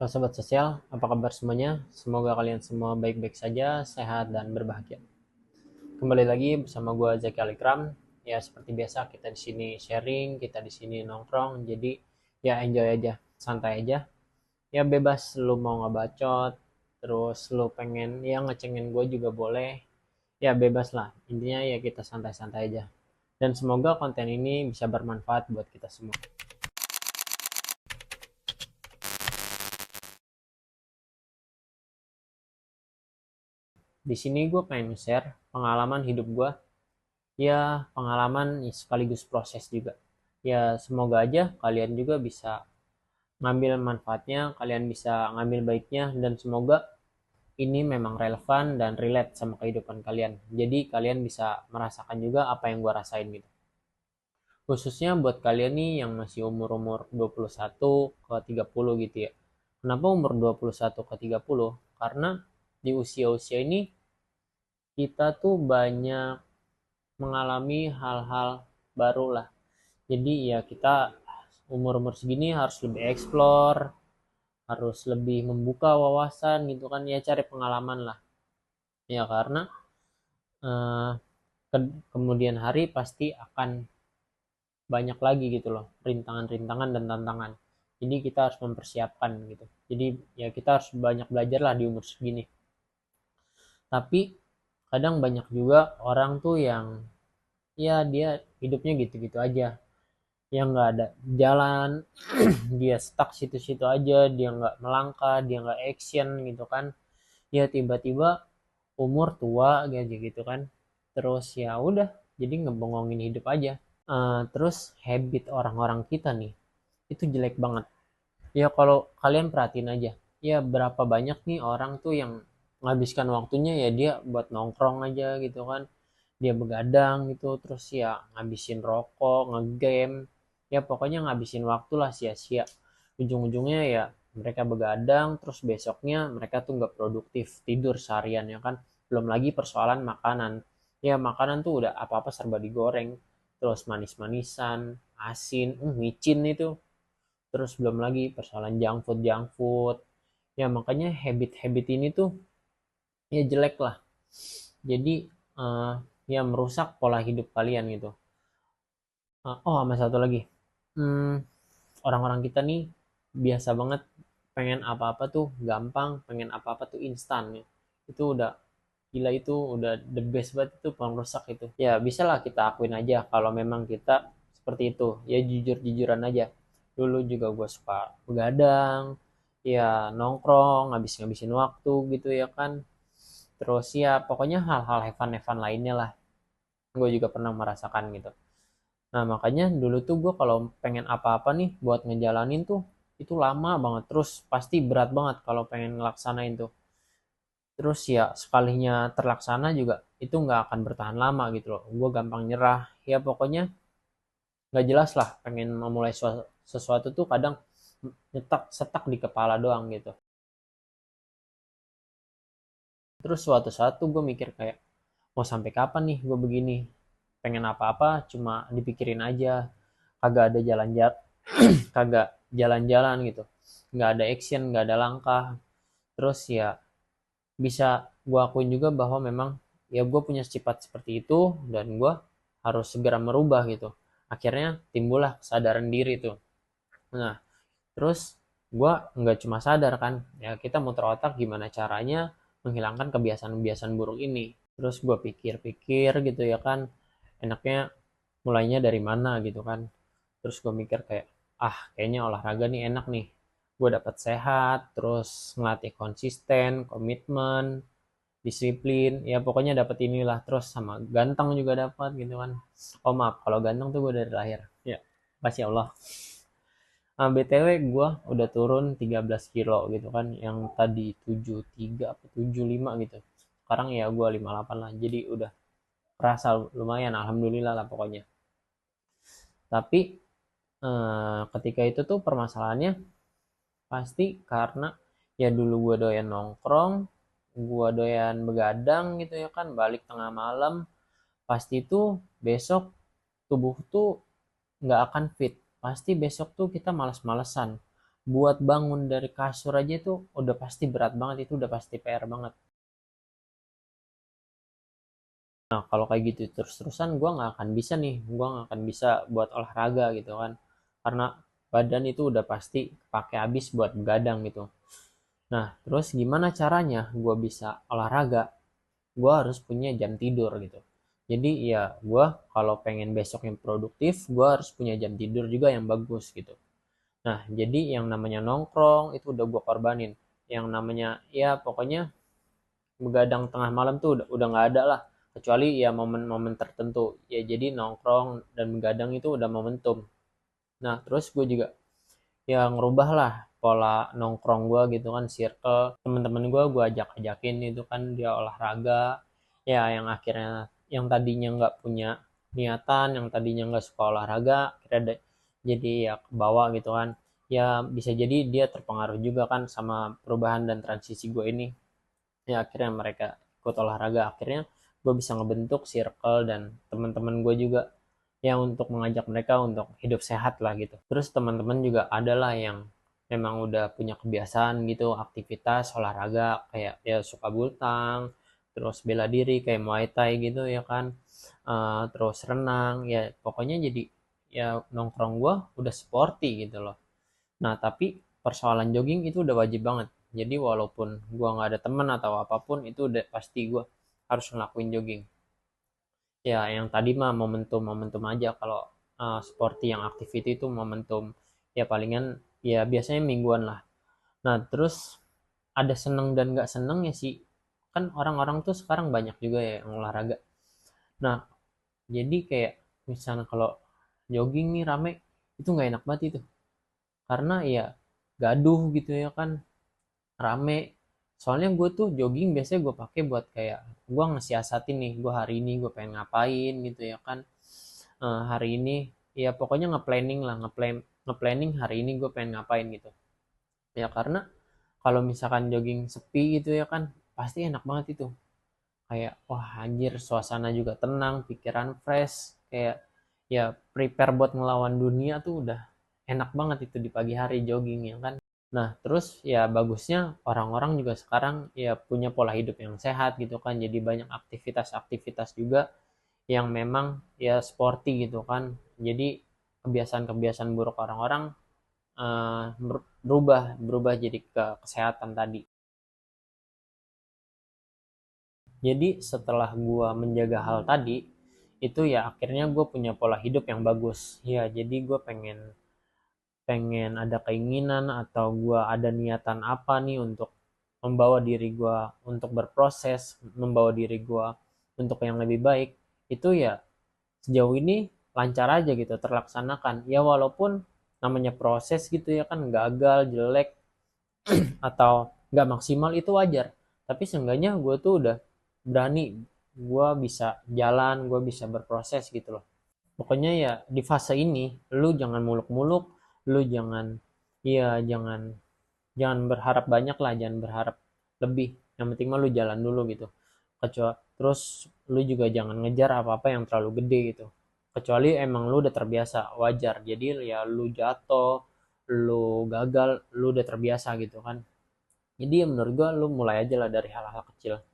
Halo Sobat Sosial, apa kabar semuanya? Semoga kalian semua baik-baik saja, sehat, dan berbahagia. Kembali lagi bersama gue Zaki Alikram. Ya seperti biasa kita di sini sharing, kita di sini nongkrong. Jadi ya enjoy aja, santai aja. Ya bebas lu mau ngebacot, terus lu pengen ya ngecengin gue juga boleh. Ya bebas lah. Intinya ya kita santai-santai aja. Dan semoga konten ini bisa bermanfaat buat kita semua. Di sini gue pengen share pengalaman hidup gue. Ya pengalaman sekaligus proses juga. Ya semoga aja kalian juga bisa ngambil manfaatnya, kalian bisa ngambil baiknya, dan semoga ini memang relevan dan relate sama kehidupan kalian. Jadi kalian bisa merasakan juga apa yang gue rasain gitu. Khususnya buat kalian nih yang masih umur-umur 21 ke 30 gitu ya. Kenapa umur 21 ke 30? Karena di usia-usia ini kita tuh banyak mengalami hal-hal baru lah. Jadi ya kita umur-umur segini harus lebih explore, harus lebih membuka wawasan gitu kan, ya cari pengalaman lah. Ya karena eh, kemudian hari pasti akan banyak lagi gitu loh rintangan-rintangan dan tantangan. Jadi kita harus mempersiapkan gitu. Jadi ya kita harus banyak belajar lah di umur segini. Tapi kadang banyak juga orang tuh yang ya dia hidupnya gitu-gitu aja, yang nggak ada jalan. Dia stuck situ-situ aja, dia nggak melangkah, dia nggak action gitu kan. Ya tiba-tiba umur tua gitu gitu kan, terus ya udah jadi ngebongongin hidup aja. Terus habit orang-orang kita nih itu jelek banget. Ya kalau kalian perhatiin aja, ya berapa banyak nih orang tuh yang menghabiskan waktunya ya dia buat nongkrong aja gitu kan, dia begadang gitu, terus ya ngabisin rokok, ngegame, ya pokoknya ngabisin waktu lah sia-sia. Ujung-ujungnya ya mereka begadang, terus besoknya mereka tuh nggak produktif, tidur seharian ya kan. Belum lagi persoalan makanan, ya makanan tuh udah apa-apa serba digoreng, terus manis-manisan, asin, micin itu. Terus belum lagi persoalan junk food. Ya makanya habit-habit ini tuh ya jelek lah. Jadi eh, ya merusak pola hidup kalian gitu. Oh sama satu lagi, hmm, orang-orang kita nih biasa banget pengen apa-apa tuh gampang, pengen apa-apa tuh instan ya. Itu udah gila, itu udah the best banget, itu pengrusak itu. Ya bisa lah kita akuin aja kalau memang kita seperti itu. Ya jujur-jujuran aja. Dulu juga gue suka begadang, ya nongkrong, ngabis-ngabisin waktu gitu ya kan. Terus ya pokoknya hal-hal have fun lainnya lah. Gue juga pernah merasakan gitu. Nah, makanya dulu tuh gue kalau pengen apa-apa nih buat ngejalanin tuh itu lama banget. Terus pasti berat banget kalau pengen ngelaksanain tuh. Terus ya sekalinya terlaksana juga itu nggak akan bertahan lama gitu loh. Gue gampang nyerah. Ya pokoknya nggak jelas lah, pengen memulai sesuatu tuh kadang nyetak setak di kepala doang gitu. Terus suatu saat tuh gue mikir kayak, mau sampai kapan nih gue begini? Pengen apa-apa cuma dipikirin aja. Kagak ada jalan-jalan, kagak jalan-jalan gitu, nggak ada action, nggak ada langkah. Terus ya bisa gue akuin juga bahwa memang ya gue punya sifat seperti itu dan gue harus segera merubah gitu. Akhirnya timbullah kesadaran diri tuh. Nah terus gue nggak cuma sadar kan, ya kita muter otak gimana caranya menghilangkan kebiasaan-kebiasaan buruk ini. Terus gue pikir-pikir gitu ya kan, enaknya mulainya dari mana gitu kan. Terus gue mikir kayak, kayaknya olahraga nih enak nih, gue dapat sehat, terus ngelatih konsisten, komitmen, disiplin, ya pokoknya dapat inilah. Terus sama ganteng juga dapat gitu kan. Oh maaf kalau ganteng tuh gue dari lahir ya, masya Allah. BTW gue udah turun 13 kilo gitu kan, yang tadi 73 apa 75 gitu, sekarang ya gue 58 lah, jadi udah kerasa lumayan, alhamdulillah lah pokoknya. Tapi ketika itu tuh permasalahannya pasti karena ya dulu gue doyan nongkrong, gue doyan begadang gitu ya kan, balik tengah malam, pasti tuh besok tubuh tuh nggak akan fit. Pasti besok tuh kita males-malesan, buat bangun dari kasur aja itu udah pasti berat banget, itu udah pasti PR banget. Nah, kalau kayak gitu terus-terusan gue nggak akan bisa nih, gue nggak akan bisa buat olahraga gitu kan. Karena badan itu udah pasti pakai habis buat begadang gitu. Nah, terus gimana caranya gue bisa olahraga? Gue harus punya jam tidur gitu. Jadi ya gue kalau pengen besok yang produktif, gue harus punya jam tidur juga yang bagus gitu. Nah, jadi yang namanya nongkrong itu udah gue korbanin. Yang namanya ya pokoknya begadang tengah malam tuh udah nggak ada lah, kecuali ya momen-momen tertentu ya, jadi nongkrong dan begadang itu udah momentum. Nah, terus gue juga ya ngerubah lah pola nongkrong gue gitu kan, circle temen-temen gue ajak-ajakin itu kan dia olahraga, ya yang akhirnya yang tadinya nggak punya niatan, yang tadinya nggak suka olahraga akhirnya jadi ya ke bawah gitu kan. Ya bisa jadi dia terpengaruh juga kan sama perubahan dan transisi gue ini, ya akhirnya mereka ikut olahraga, akhirnya gue bisa ngebentuk circle dan teman-teman gue juga ya untuk mengajak mereka untuk hidup sehat lah gitu. Terus teman-teman juga adalah yang memang udah punya kebiasaan gitu aktivitas olahraga, kayak ya suka bultang, terus bela diri kayak muay thai gitu ya kan. Terus renang ya, pokoknya jadi ya nongkrong gue udah sporty gitu loh. Nah, tapi persoalan jogging itu udah wajib banget. Jadi walaupun gua nggak ada temen atau apapun, itu udah pasti gua harus ngelakuin jogging. Ya, yang tadi mah momentum-momentum aja. Kalau seperti yang activity itu momentum. Ya palingan ya biasanya mingguan lah. Nah, terus ada seneng dan nggak seneng ya sih. Kan orang-orang tuh sekarang banyak juga ya yang olahraga. Nah, jadi kayak misalnya kalau jogging nih rame, itu nggak enak banget itu. Karena ya gaduh gitu ya kan, rame. Soalnya gue tuh jogging biasanya gue pakai buat kayak gue ngesiasatin nih, gue hari ini gue pengen ngapain gitu ya kan. Hari ini ya pokoknya ngeplanning lah, ngeplanning hari ini gue pengen ngapain gitu ya. Karena kalau misalkan jogging sepi gitu ya kan, pasti enak banget itu, kayak wah anjir suasana juga tenang, pikiran fresh, kayak ya prepare buat ngelawan dunia tuh udah enak banget itu di pagi hari jogging ya kan. Nah, terus ya bagusnya orang-orang juga sekarang ya punya pola hidup yang sehat gitu kan. Jadi banyak aktivitas-aktivitas juga yang memang ya sporty gitu kan. Jadi kebiasaan-kebiasaan buruk orang-orang berubah jadi ke kesehatan tadi. Jadi setelah gua menjaga hal tadi, itu ya akhirnya gue punya pola hidup yang bagus. Ya, jadi gue pengen pengen ada keinginan atau gue ada niatan apa nih untuk membawa diri gue untuk berproses, membawa diri gue untuk yang lebih baik, itu ya sejauh ini lancar aja gitu terlaksanakan. Ya walaupun namanya proses gitu ya kan, gagal, jelek, atau nggak maksimal itu wajar. Tapi seenggaknya gue tuh udah berani, gue bisa jalan, gue bisa berproses gitu loh. Pokoknya ya di fase ini lu jangan muluk-muluk, lu jangan, iya jangan jangan berharap banyak lah, jangan berharap lebih, yang penting mah lu jalan dulu gitu. Kecuali terus lu juga jangan ngejar apa-apa yang terlalu gede gitu, kecuali emang lu udah terbiasa, wajar. Jadi ya lu jatuh, lu gagal, lu udah terbiasa gitu kan. Jadi ya menurut gua lu mulai aja lah dari hal-hal kecil,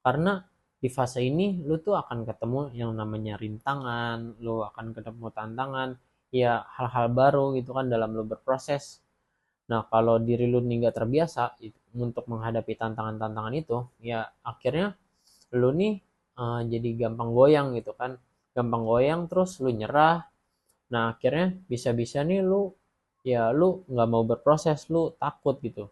karena di fase ini lu tuh akan ketemu yang namanya rintangan, lu akan ketemu tantangan, ya hal-hal baru gitu kan dalam lu berproses. Nah, kalau diri lu nih nggak terbiasa untuk menghadapi tantangan-tantangan itu, ya akhirnya lu nih jadi gampang goyang gitu kan. Gampang goyang terus lu nyerah. Nah, akhirnya bisa-bisa nih lu ya lu nggak mau berproses, lu takut gitu.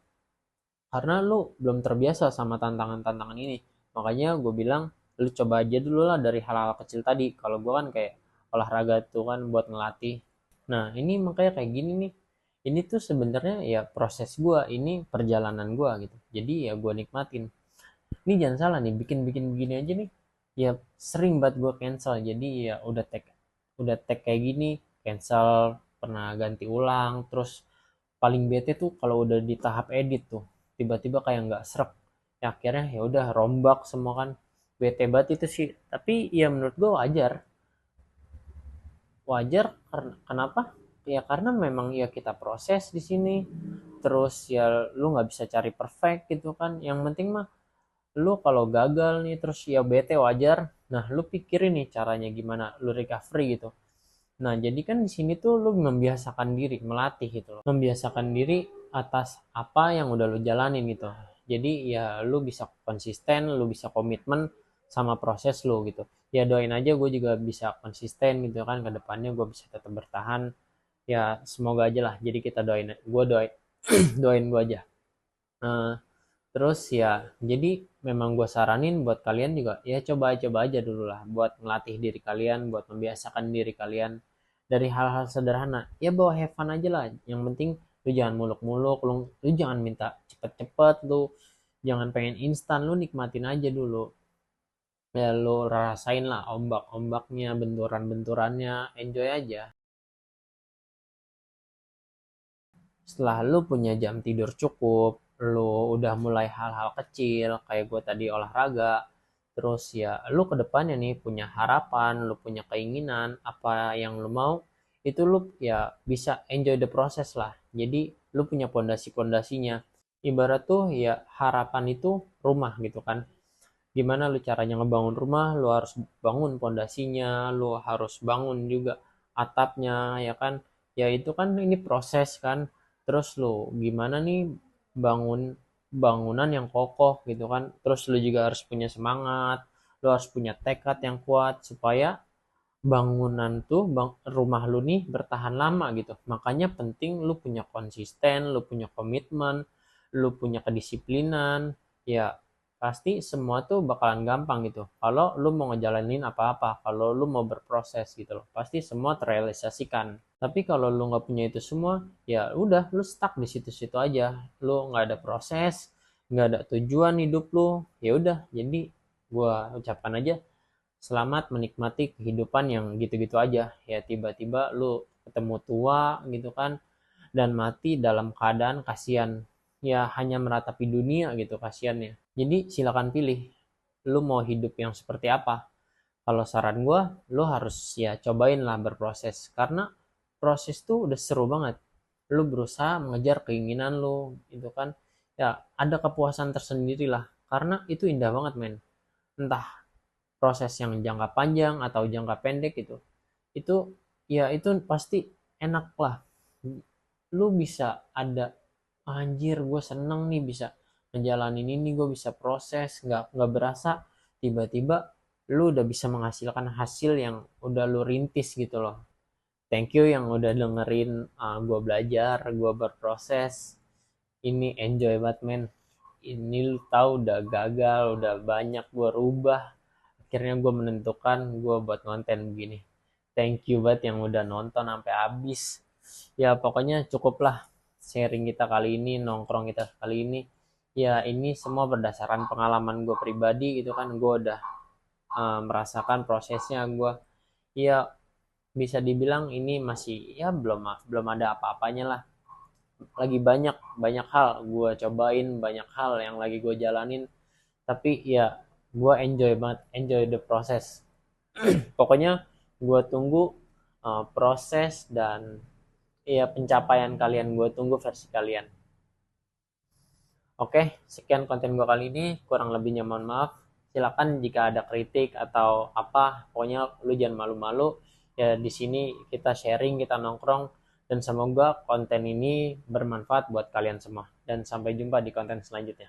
Karena lu belum terbiasa sama tantangan-tantangan ini. Makanya gue bilang lu coba aja dulu lah dari hal-hal kecil tadi. Kalau gue kan kayak olahraga tuh kan buat ngelatih. Nah, ini makanya kayak gini nih. Ini tuh sebenarnya ya proses gue, ini perjalanan gue gitu. Jadi ya gue nikmatin. Ini jangan salah nih, bikin-bikin begini aja nih. Ya sering banget gue cancel. Jadi ya udah tag kayak gini, cancel, pernah ganti ulang, terus paling bete tuh kalau udah di tahap edit tuh tiba-tiba kayak nggak srek, ya akhirnya ya udah rombak semua kan. Bete banget itu sih, tapi ya menurut gue wajar. Wajar karena kenapa? Ya karena memang ya kita proses di sini, terus ya lu nggak bisa cari perfect gitu kan. Yang penting mah lu kalau gagal nih terus ya bete wajar. Nah lu pikirin nih caranya gimana lu recovery gitu. Nah jadi kan di sini tuh lu membiasakan diri, melatih gitu loh, membiasakan diri atas apa yang udah lu jalanin gitu. Jadi ya lu bisa konsisten, lu bisa komitmen sama proses lu gitu. Ya doain aja gue juga bisa konsisten gitu kan, ke depannya gue bisa tetap bertahan. Ya semoga aja lah, jadi kita doain, gue doain doain gue aja. Nah, terus ya jadi memang gue saranin buat kalian juga ya coba-coba aja dulu lah buat melatih diri kalian, buat membiasakan diri kalian dari hal-hal sederhana. Ya bawa have fun aja lah, yang penting lu jangan muluk-muluk, lu jangan minta cepet-cepet, lu jangan pengen instan, lu nikmatin aja dulu. Ya lu rasain lah ombak-ombaknya, benturan-benturannya, enjoy aja. Setelah lu punya jam tidur cukup, lu udah mulai hal-hal kecil kayak gue tadi olahraga, terus ya lu ke depannya nih punya harapan, lu punya keinginan apa yang lu mau, itu lu ya bisa enjoy the process lah. Jadi lu punya pondasi-pondasinya. Ibarat tuh ya harapan itu rumah gitu kan. Gimana lu caranya ngebangun rumah, lu harus bangun pondasinya, lu harus bangun juga atapnya, ya kan. Ya itu kan ini proses kan. Terus lu gimana nih bangun bangunan yang kokoh gitu kan. Terus lu juga harus punya semangat, lu harus punya tekad yang kuat supaya bangunan tuh rumah lu nih bertahan lama gitu. Makanya penting lu punya konsisten, lu punya komitmen, lu punya kedisiplinan. Ya pasti semua tuh bakalan gampang gitu. Kalau lu mau ngejalanin apa-apa, kalau lu mau berproses gitu loh, pasti semua terrealisasikan. Tapi kalau lu nggak punya itu semua, ya udah lu stuck di situ-situ aja. Lu nggak ada proses, nggak ada tujuan hidup lu. Ya udah, jadi gua ucapkan aja selamat menikmati kehidupan yang gitu-gitu aja. Ya tiba-tiba lu ketemu tua gitu kan, dan mati dalam keadaan kasihan. Ya hanya meratapi dunia gitu kasihannya. Jadi silakan pilih, lu mau hidup yang seperti apa. Kalau saran gue, lu harus ya cobain lah berproses. Karena proses tuh udah seru banget. Lu berusaha mengejar keinginan lu gitu kan. Ya ada kepuasan tersendiri lah. Karena itu indah banget men. Entah proses yang jangka panjang atau jangka pendek itu ya itu pasti enak lah. Lu bisa ada anjir gue seneng nih bisa ngejalanin ini, gue bisa proses nggak berasa tiba-tiba lu udah bisa menghasilkan hasil yang udah lu rintis gitu loh. Thank you yang udah dengerin gue belajar, gue berproses. Ini enjoy banget men. Ini lu tahu udah gagal, udah banyak gue rubah, akhirnya gue menentukan gue buat konten begini. Thank you banget yang udah nonton sampai habis. Ya pokoknya cukuplah sharing kita kali ini, nongkrong kita kali ini. Ya ini semua berdasarkan pengalaman gue pribadi gitu kan. Gue udah merasakan prosesnya. Gue ya bisa dibilang ini masih ya belum belum ada apa-apanya lah. Lagi banyak banyak hal gue cobain, banyak hal yang lagi gue jalanin. Tapi ya gue enjoy banget, enjoy the process. Pokoknya gue tunggu proses dan ya pencapaian kalian, gue tunggu versi kalian. Oke, sekian konten gue kali ini, kurang lebihnya mohon maaf. Silakan jika ada kritik atau apa, pokoknya lu jangan malu-malu. Ya di sini kita sharing, kita nongkrong, dan semoga konten ini bermanfaat buat kalian semua. Dan sampai jumpa di konten selanjutnya.